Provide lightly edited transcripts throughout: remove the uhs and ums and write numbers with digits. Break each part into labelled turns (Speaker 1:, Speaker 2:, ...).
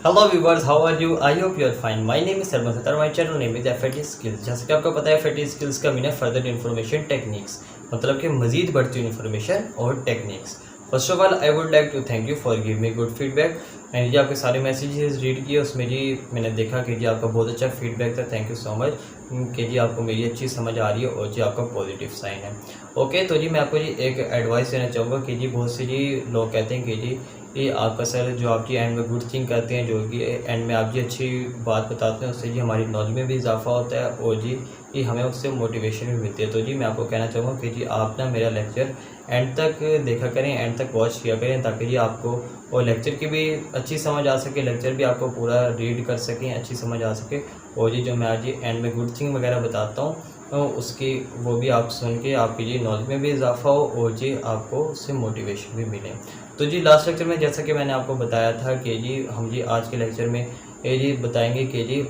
Speaker 1: Hello viewers, how are you? I hope you are fine. My name is Sarman Sattar. My channel name is FAT skills. जैसे कि आपको पता है, FAT skills का mean है further information techniques, मतलब कि मजीद बढ़ती हुई इन्फॉर्मेशन और techniques. First of all I would like to thank you for give me good feedback. मैंने जी आपके सारे मैसेजेस रीड किए, उसमें जी मैंने देखा कि जी आपका बहुत अच्छा फीडबैक था। थैंक यू सो मच कि जी आपको मेरी अच्छी समझ आ रही है और जी आपका पॉजिटिव साइन है। ओके, तो जी मैं आपको जी एक एडवाइस देना चाहूँगा कि जी बहुत से जी लोग कहते हैं कि जी ये आपका सर जो आप जी एंड में गुड थिंग करते हैं, जो कि एंड में आप जी अच्छी बात बताते हैं, उससे जी हमारी नॉलेज में भी इजाफा होता है और जी ये हमें उससे मोटिवेशन भी मिलती है। तो जी मैं आपको कहना चाहूँगा कि जी आप ना मेरा लेक्चर एंड तक देखा करें, एंड तक वॉच किया करें, ताकि जी आपको और लेक्चर की भी अच्छी समझ आ सके, लेक्चर भी आपको पूरा रीड कर सकें, अच्छी समझ आ सके। और जी जो मैं आज जी एंड में गुड थिंग वगैरह बताता हूँ, तो उसकी वो भी आप सुन के आपकी जी नॉलेज में भी इजाफा हो और जी आपको उससे मोटिवेशन भी मिले। तो जी लास्ट लेक्चर में जैसा कि मैंने आपको बताया था कि जी हम जी आज के लेक्चर में ये जी बताएंगे कि जी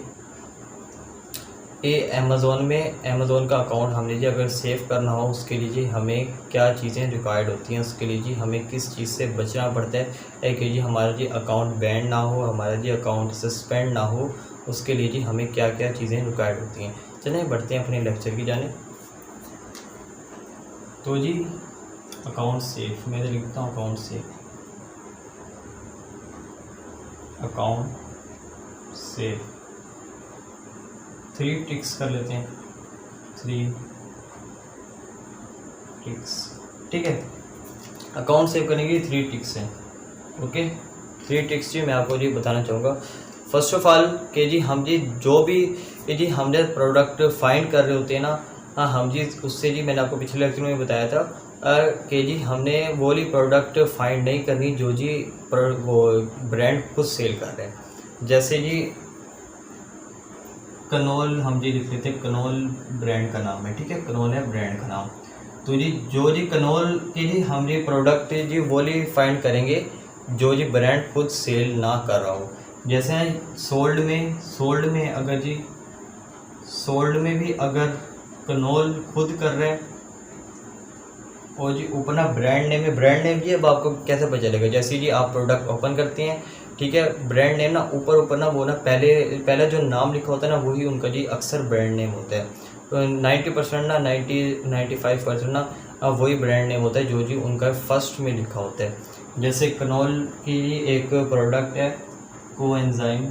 Speaker 1: ये अमेज़ोन का अकाउंट हमने जी अगर सेव करना हो, उसके लिए जी हमें क्या चीज़ें रिक्वायर्ड होती हैं, उसके लिए जी हमें किस चीज़ से बचना पड़ता है कि जी हमारा जी अकाउंट बैन ना हो, हमारा जी अकाउंट सस्पेंड ना हो, उसके लिए जी हमें क्या क्या चीज़ें रिक्वायर्ड होती हैं। चलें बढ़ते हैं अपने लेक्चर की जाने। तो जी अकाउंट सेव, मैं लिखता हूँ account save, account save 3 ticks कर लेते हैं, 3 टिक्स, ठीक है। अकाउंट सेव करने के लिए 3 टिक्स हैं। ओके, 3 टिक्स जी मैं आपको जी बताना चाहूँगा। फर्स्ट ऑफ ऑल कि जी हम जी जो भी ये जी हमने प्रोडक्ट फाइंड कर रहे होते हैं ना, हाँ हम जी उससे जी मैंने आपको पिछले लेक्चर में बताया था कि जी हमने वो वाली प्रोडक्ट फाइंड नहीं करनी जो जी वो ब्रांड खुद सेल कर रहे हैं। जैसे जी कनोल हम जी लिख लेते हैं, कनोल ब्रांड का नाम है, ठीक है, कनोल है ब्रांड का नाम। तो जी जो जी कनोल की जी हम जी प्रोडक्ट जी वो वाली फाइंड करेंगे जो जी ब्रांड खुद सेल ना कर रहा हो। जैसे सोल्ड में अगर जी सोल्ड में भी अगर कनोल खुद कर रहे हैं और जी ऊपर ना ब्रांड नेम है, ब्रांड नेम जी अब आपको कैसे पता चलेगा? जैसे जी आप प्रोडक्ट ओपन करते हैं, ठीक है, ब्रांड नेम ना ऊपर ना वो ना पहले जो नाम लिखा होता है ना वही उनका जी अक्सर ब्रांड नेम होता है। तो 90% ना 95% ना वही ब्रांड नेम होता है जो जी उनका फर्स्ट में लिखा होता है। जैसे कनोल की एक प्रोडक्ट है कोएंजाइम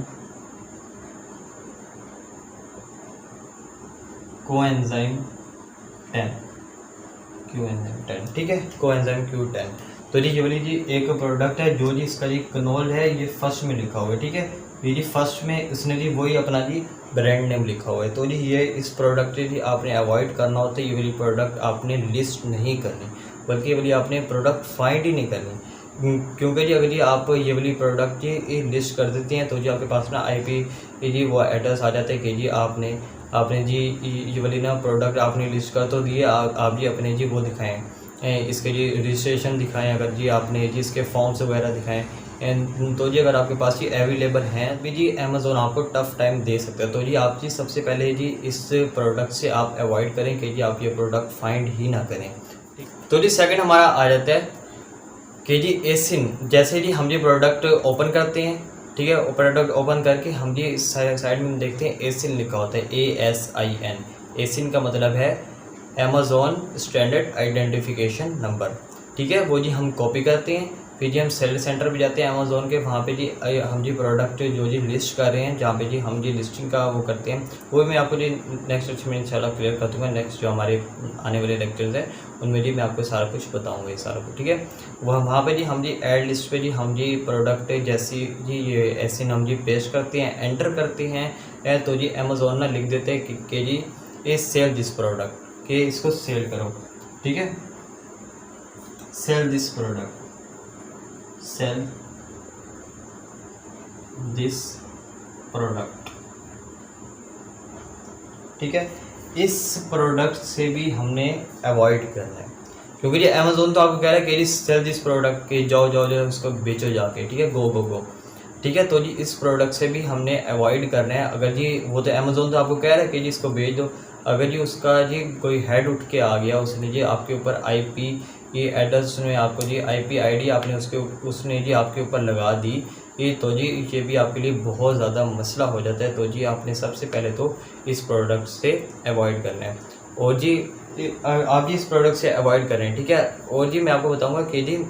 Speaker 1: 10, ठीक है, कोएंजाइम Q10। तो जी ये वाली जी एक प्रोडक्ट है जो जी इसका जी कनोल है, ये फर्स्ट में लिखा हुआ है, ठीक है, ये जी फर्स्ट में इसने जी वही अपना जी ब्रांड नेम लिखा हुआ है। तो जी ये इस प्रोडक्ट जी आपने अवॉइड करना होता है, ये वाली प्रोडक्ट आपने लिस्ट नहीं करनी, बल्कि ये वाली आपने प्रोडक्ट फाइंड ही नहीं करनी। क्योंकि जी अगर जी आप ये वाली प्रोडक्ट जी लिस्ट कर देती हैं तो जी आपके पास ना IP जी वो एड्रेस आ जाता है कि जी आपने जी ये वाली ना प्रोडक्ट आपने लिस्ट कर तो दिए, आप जी अपने जी वो दिखाएं, इसके जी रजिस्ट्रेशन दिखाएं, अगर जी आपने जी इसके फॉर्म्स वगैरह दिखाएं, तो जी अगर आपके पास ये अवेलेबल हैं भी जी अमेज़ोन आपको टफ़ टाइम दे सकता है। तो जी आप जी सबसे पहले जी इस प्रोडक्ट से आप अवॉइड करें कि जी आप ये प्रोडक्ट फाइंड ही ना करें। तो जी सेकंड हमारा आ जाता है कि जी एसिन। जैसे जी हम ये प्रोडक्ट ओपन करते हैं, ठीक है, प्रोडक्ट ओपन करके हम जी इस साइड में देखते हैं एसिन लिखा होता है, ASIN। एसिन का मतलब है अमेज़ॉन स्टैंडर्ड आइडेंटिफिकेशन नंबर, ठीक है, वो जी हम कॉपी करते हैं। फिर जी हम सेल सेंटर पे जाते हैं अमेज़ॉन के, वहाँ पे जी हम जी प्रोडक्ट जो जी लिस्ट कर रहे हैं, जहाँ पे जी हम जी लिस्टिंग का वो करते हैं, वो मैं आपको जी नेक्स्ट लेक्चर में इंशाल्लाह क्लियर कर दूँगा। नेक्स्ट जो हमारे आने वाले लेक्चर्स हैं उनमें जी मैं आपको सारा कुछ बताऊँगा, ये सारा कुछ, ठीक है। वहाँ पे जी हम जी ऐड लिस्ट पे जी हम जी प्रोडक्ट जैसी जी ये ऐसे हम जी पेस्ट करते हैं, एंटर करते हैं, तो जी अमेज़ॉन ना लिख देते हैं कि जी ये सेल दिस प्रोडक्ट, कि इसको सेल करो, ठीक है, sell this product, sell this product, ठीक है। इस प्रोडक्ट से भी हमने अवॉइड करना है, क्योंकि ये अमेज़ोन तो आपको कह रहा है कि सेल दिस प्रोडक्ट के जाओ उसको बेचो जाके, ठीक है, गो, ठीक है। तो जी इस प्रोडक्ट से भी हमने अवॉइड करना है। अगर जी वो तो अमेज़ोन तो आपको कह रहा है कि जी इसको बेच दो, अगर जी उसका जी कोई हेड उठ के आ गया, उसने जी आपके ऊपर IP ये एड्रेस में आपको जी IP ID आपने उसने जी आपके ऊपर लगा दी, तो जी ये भी आपके लिए बहुत ज़्यादा मसला हो जाता है। तो जी आपने सबसे पहले तो इस प्रोडक्ट से अवॉइड करना है। और जी आप जी इस प्रोडक्ट से अवॉइड करें, ठीक है। और जी मैं आपको बताऊंगा कि जी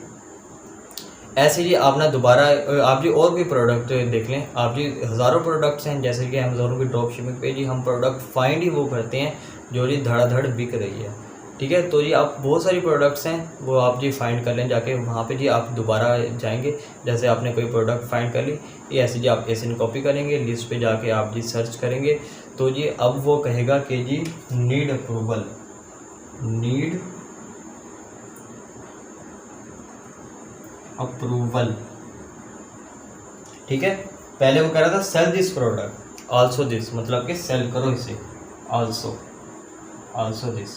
Speaker 1: ऐसे जी आप ना दोबारा आप जी और भी प्रोडक्ट देख लें। आप जी हज़ारों प्रोडक्ट्स हैं, जैसे कि अमेज़ोन की ड्रॉप शिपिंग पे जी हम प्रोडक्ट फाइंड ही वो करते हैं जो जी धड़ाधड़ बिक रही है, ठीक है। तो जी आप बहुत सारी प्रोडक्ट्स हैं वो आप जी फाइंड कर लें जाके, वहाँ पे जी आप दोबारा जाएंगे। जैसे आपने कोई प्रोडक्ट फाइंड कर ली, ये ऐसे जी आप ऐसे कॉपी करेंगे, लिस्ट पे जाके आप जी सर्च करेंगे। तो जी अब वो कहेगा कि जी नीड अप्रूवल, नीड अप्रूवल, ठीक है। पहले वो कह रहा था sell this product also this, मतलब कि सेल करो इसे, आल्सो दिस,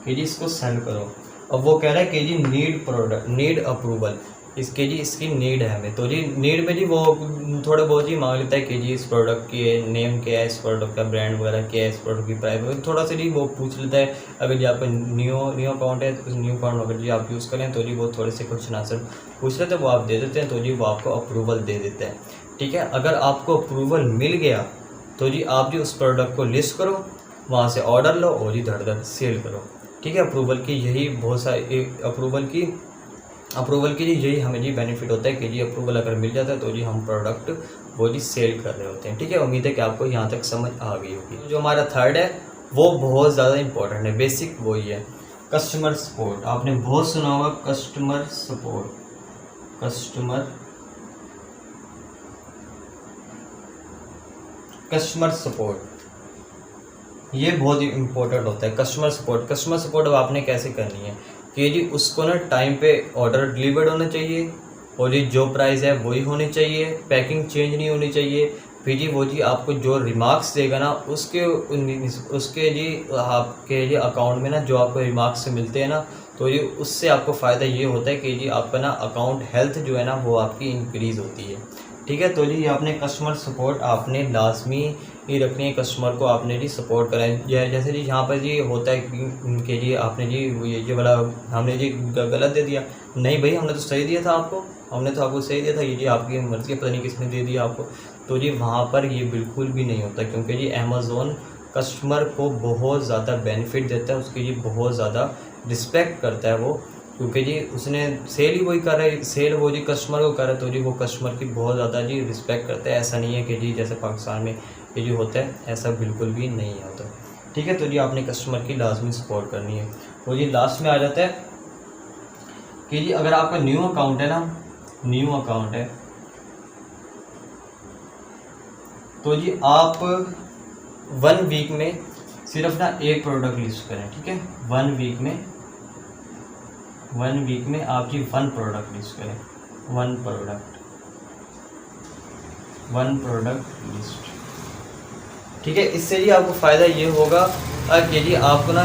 Speaker 1: कि जी इसको सेल करो। अब वो कह रहा है कि जी नीड प्रोडक्ट, नीड अप्रूवल, इसके जी इसकी नीड है हमें। तो जी नीड में जी वो थोड़े बहुत ही मांग लेता है कि जी इस प्रोडक्ट की नेम क्या है, इस प्रोडक्ट का ब्रांड वगैरह क्या है, इस प्रोडक्ट की प्राइस थोड़ा सा जी वो पूछ लेता है। अगर जी आपका न्यू अकाउंट है तो न्यू अकाउंट अगर जी आप यूज़ करें तो जी वो थोड़े से क्वेश्चन आंसर पूछ लेते हैं, वो आप दे देते हैं, तो जी वो आपको अप्रूवल दे देता है, ठीक है। अगर आपको अप्रूवल मिल गया तो जी आप जी उस प्रोडक्ट को लिस्ट करो, वहाँ से ऑर्डर लो और जी धड़ धड़ सेल करो, ठीक है। अप्रूवल की यही बहुत सारी अप्रूवल की जी यही हमें जी बेनिफिट होता है कि जी अप्रूवल अगर मिल जाता है तो जी हम प्रोडक्ट वो जी सेल कर रहे होते हैं, ठीक है। उम्मीद है कि आपको यहाँ तक समझ आ गई होगी। जो हमारा थर्ड है वो बहुत ज़्यादा इंपॉर्टेंट है, बेसिक वही है कस्टमर सपोर्ट। आपने बहुत सुना होगा कस्टमर सपोर्ट, कस्टमर सपोर्ट ये बहुत ही इम्पोर्टेंट होता है। कस्टमर सपोर्ट अब आपने कैसे करनी है कि जी उसको ना टाइम पे ऑर्डर डिलीवर्ड होना चाहिए, और जी जो प्राइस है वही होनी चाहिए, पैकिंग चेंज नहीं होनी चाहिए। फिर जी वो जी आपको जो रिमार्क्स देगा ना उसके जी आपके जी अकाउंट में ना जो आपको रिमार्क्स मिलते हैं ना, तो ये उससे आपको फ़ायदा ये होता है कि जी आपका ना अकाउंट हेल्थ जो है ना वो आपकी इंक्रीज़ होती है, ठीक है। तो जी आपने कस्टमर सपोर्ट आपने लाजमी ही रखनी है, कस्टमर को आपने जी सपोर्ट कराएं। जैसे जी यहाँ पर जी होता है कि जी आपने जी ये वाला हमने जी गलत दे दिया, नहीं भाई हमने तो सही दिया था आपको, हमने तो आपको सही दिया था, ये जी आपकी मर्ज़ी है, पता नहीं किसने दे दिया आपको। तो जी वहाँ पर ये बिल्कुल भी नहीं होता, क्योंकि जी अमेज़ोन कस्टमर को बहुत ज़्यादा बेनिफिट देता है, उसकी जी बहुत ज़्यादा रिस्पेक्ट करता है वो, क्योंकि जी उसने सेल ही वही कर रहा है, सेल वो जी कस्टमर को कर रहा है, तो जी वो कस्टमर की बहुत ज़्यादा जी रिस्पेक्ट करता है। ऐसा नहीं है कि जी जैसे पाकिस्तान में ये जो होता है ऐसा बिल्कुल भी नहीं होता, ठीक है। तो जी आपने कस्टमर की लाजमी सपोर्ट करनी है। वो जी लास्ट में आ जाता है कि जी अगर आपका न्यू अकाउंट है ना, न्यू अकाउंट है तो जी आप 1 वीक में सिर्फ ना एक प्रोडक्ट लिस्ट करें, ठीक है। 1 वीक में आप जी 1 प्रोडक्ट लिस्ट करें, 1 प्रोडक्ट लिस्ट, ठीक है। इससे जी आपको फ़ायदा ये होगा कि जी आपको ना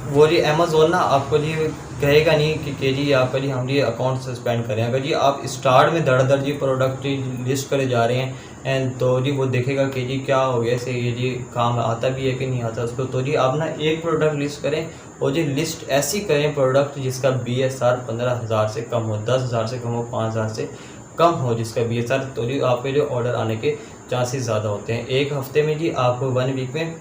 Speaker 1: वो जी अमेज़ोन ना आपको जी कहेगा नहीं कि जी आपका जी हम जी अकाउंट सस्पेंड करें। अगर जी आप स्टार्ट में धड़ जी प्रोडक्ट लिस्ट करे जा रहे हैं एंड तो जी वो देखेगा कि जी क्या हो गया से ये जी काम आता भी है कि नहीं आता उसको। तो जी आप ना एक प्रोडक्ट लिस्ट करें और जी लिस्ट ऐसी करें प्रोडक्ट जिसका BSR 15,000 से कम हो, 10,000 से कम हो, 5,000 से कम हो जिसका BSR, तो जी आपके जो ऑर्डर आने के चांसेस ज़्यादा होते हैं। एक हफ्ते में जी आप 1 वीक में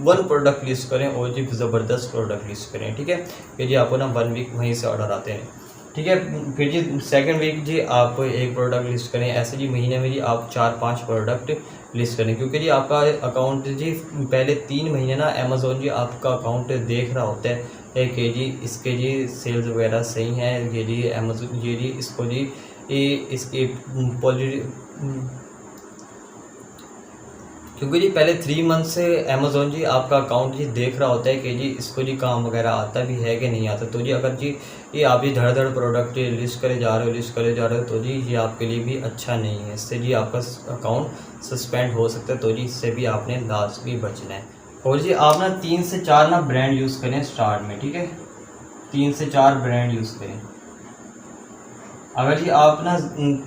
Speaker 1: 1 प्रोडक्ट लिस्ट करें और जी ज़बरदस्त प्रोडक्ट लिस्ट करें, ठीक है। फिर जी आपको ना 1 वीक वहीं से ऑर्डर आते हैं, ठीक है। फिर जी 2nd वीक जी आप 1 प्रोडक्ट लिस्ट करें। ऐसे जी महीने में जी आप 4-5 प्रोडक्ट लिस्ट करें, क्योंकि जी आपका अकाउंट जी पहले 3 महीने ना अमेज़ोन जी आपका अकाउंट देख रहा होता है कि जी इसके जी सेल्स वगैरह सही हैं, ये जी अमेज़ोन ये जी इसको जी इसकी क्योंकि जी पहले 3 मंथ से अमेज़ोन जी आपका अकाउंट जी देख रहा होता है कि जी इसको जी काम वगैरह आता भी है कि नहीं आता। तो जी अगर जी ये आप जी धड़ प्रोडक्ट लिस्ट करे जा रहे हो तो जी ये आपके लिए भी अच्छा नहीं है, इससे जी आपका अकाउंट सस्पेंड हो सकता है। तो जी इससे भी आपने लाजमी बचना है। और जी आप ना 3 से 4 ना ब्रांड यूज़ करें स्टार्ट में, ठीक है। 3 से 4 ब्रांड यूज़ करें। अगर जी आप ना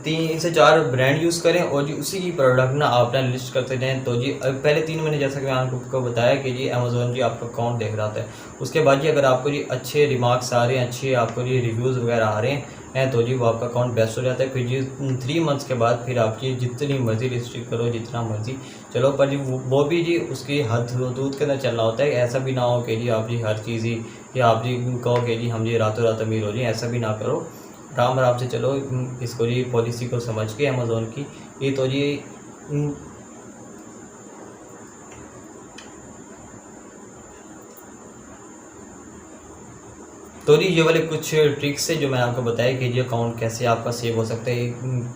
Speaker 1: 3 से 4 ब्रांड यूज़ करें और जी उसी की प्रोडक्ट ना आप ना लिस्ट करते जाएँ, तो जी पहले 3 महीने जैसा कि मैंने आपको बताया कि जी अमेज़न जी आपका अकाउंट देख रहा होता है। उसके बाद जी अगर आपको जी अच्छे रिमार्क्स आ रहे हैं, अच्छे आपको जी रिव्यूज़ वगैरह आ रहे हैं, तो जी वो आपका अकाउंट बेस्ट हो जाता है। फिर जी 3 मंथ्स के बाद फिर आप जी जितनी मर्ज़ी लिस्ट करो, जितना मर्ज़ी चलो, पर जी वो भी जी उसकी हद हदूद के अंदर चलना होता है। ऐसा भी ना हो कि जी आप जी हर चीज़ ही या आप जी कहो कि जी हम जी रातों रात अमीर हो जाएँ, ऐसा भी ना करो। आराम आराम से चलो, इसको जी पॉलिसी को समझ के अमेज़न की ये तो जी उम, तो जी ये वाले कुछ ट्रिक्स है जो मैंने आपको बताया कि जी अकाउंट कैसे आपका सेव हो सकता है,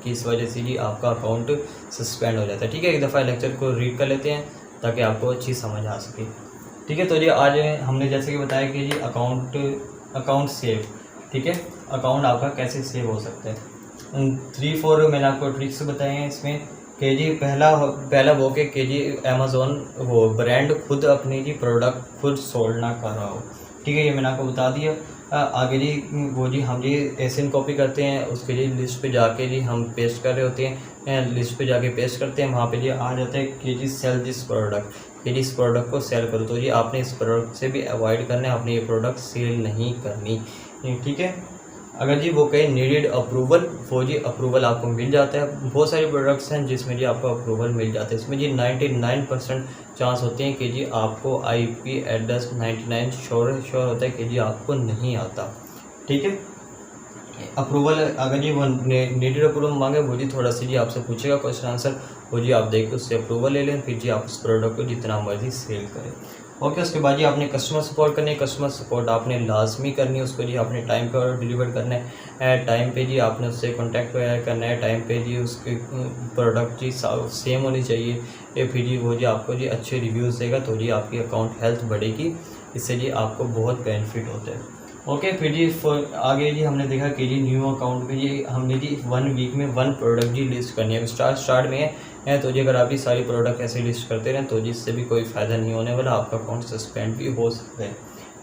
Speaker 1: किस वजह से जी आपका अकाउंट सस्पेंड हो जाता है। ठीक है, एक दफ़ा लेक्चर को रीड कर लेते हैं ताकि आपको अच्छी समझ आ सके। ठीक है, तो जी आज हमने जैसे कि बताया कि जी अकाउंट सेव, ठीक है, अकाउंट आपका कैसे सेव हो सकता है। 3-4 मैंने आपको ट्रिक्स बताए हैं इसमें कि जी पहला वो कि जी अमेज़न वो ब्रांड खुद अपनी जी प्रोडक्ट खुद सोल्ड ना कर रहा हो। ठीक है, ये मैंने आपको बता दिया। आगे जी वो जी हम जी एसिन कॉपी करते हैं, उसके लिए लिस्ट पे जाके जी हम पेस्ट कर रहे होते हैं, लिस्ट पे जाके पेस्ट करते हैं, वहाँ पे जी आ जाता है कि जी सेल दिस प्रोडक्ट, कि जी इस प्रोडक्ट को सेल करो। तो जी आपने इस प्रोडक्ट से भी अवॉइड करना है, आपने ये प्रोडक्ट सेल नहीं करनी। ठीक है, अगर जी वो कहे नीडेड अप्रूवल, वो जी अप्रूवल आपको मिल जाता है। बहुत सारे प्रोडक्ट्स हैं जिसमें जी आपको अप्रूवल मिल जाता है। इसमें जी 99% चांस होते हैं कि जी आपको आईपी एड्रेस 99 श्योर होता है कि जी आपको नहीं आता। ठीक है, अप्रूवल अगर जी वो नीडेड अप्रूवल मांगे, वो जी थोड़ा सा जी आपसे पूछेगा क्वेश्चन आंसर, वो जी आप देख के उससे अप्रूवल ले लें, फिर जी आप उस प्रोडक्ट को जितना मर्जी सेल करें। ओके, उसके बाद जी आपने कस्टमर सपोर्ट करनी है, कस्टमर सपोर्ट आपने लाजमी करनी है, उसको जी आपने टाइम पर डिलीवर करना है, टाइम पे जी आपने उससे कॉन्टैक्ट वगैरह करना है, टाइम पे जी उसकी प्रोडक्ट जी सेम होनी चाहिए, या फिर जी वो जी आपको जी अच्छे रिव्यूज़ देगा, तो जी आपकी अकाउंट हेल्थ बढ़ेगी, इससे जी आपको बहुत बेनिफिट होता है। ओके, फिर जी आगे जी हमने देखा कि जी न्यू अकाउंट में जी हमने जी 1 वीक में 1 प्रोडक्ट जी लिस्ट करनी है। स्टार्ट में है तो जी अगर आप ये सारी प्रोडक्ट ऐसे लिस्ट करते रहें तो जी इससे भी कोई फ़ायदा नहीं होने वाला, आपका अकाउंट सस्पेंड भी हो सकता है।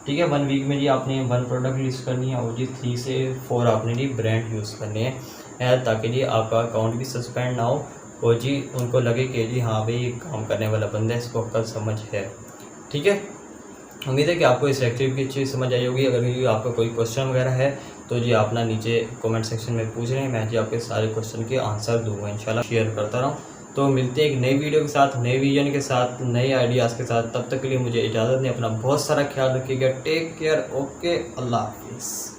Speaker 1: ठीक है, 1 वीक में जी आपने 1 प्रोडक्ट लिस्ट करनी है और जी 3 से 4 आपने जी ब्रांड यूज़ करने हैं, ताकि जी आपका अकाउंट भी सस्पेंड ना हो और जी उनको लगे कि जी हाँ भाई ये काम करने वाला बंदा है, इसको अक्ल समझ है। ठीक है, उम्मीद है कि आपको इस एक्टिव की अच्छी समझ आई होगी। अगर ये आपका कोई क्वेश्चन वगैरह है तो जी आप ना नीचे कमेंट सेक्शन में पूछ रहे हैं, मैं जी आपके सारे क्वेश्चन के आंसर दूंगा, इंशाल्लाह शेयर करता रहूँ। तो मिलते हैं एक नई वीडियो के साथ, नए विजन के साथ, नए आइडियाज़ के साथ। तब तक के लिए मुझे इजाज़त दें, अपना बहुत सारा ख्याल रखिएगा। टेक केयर, ओके, अल्लाह हाफिज़।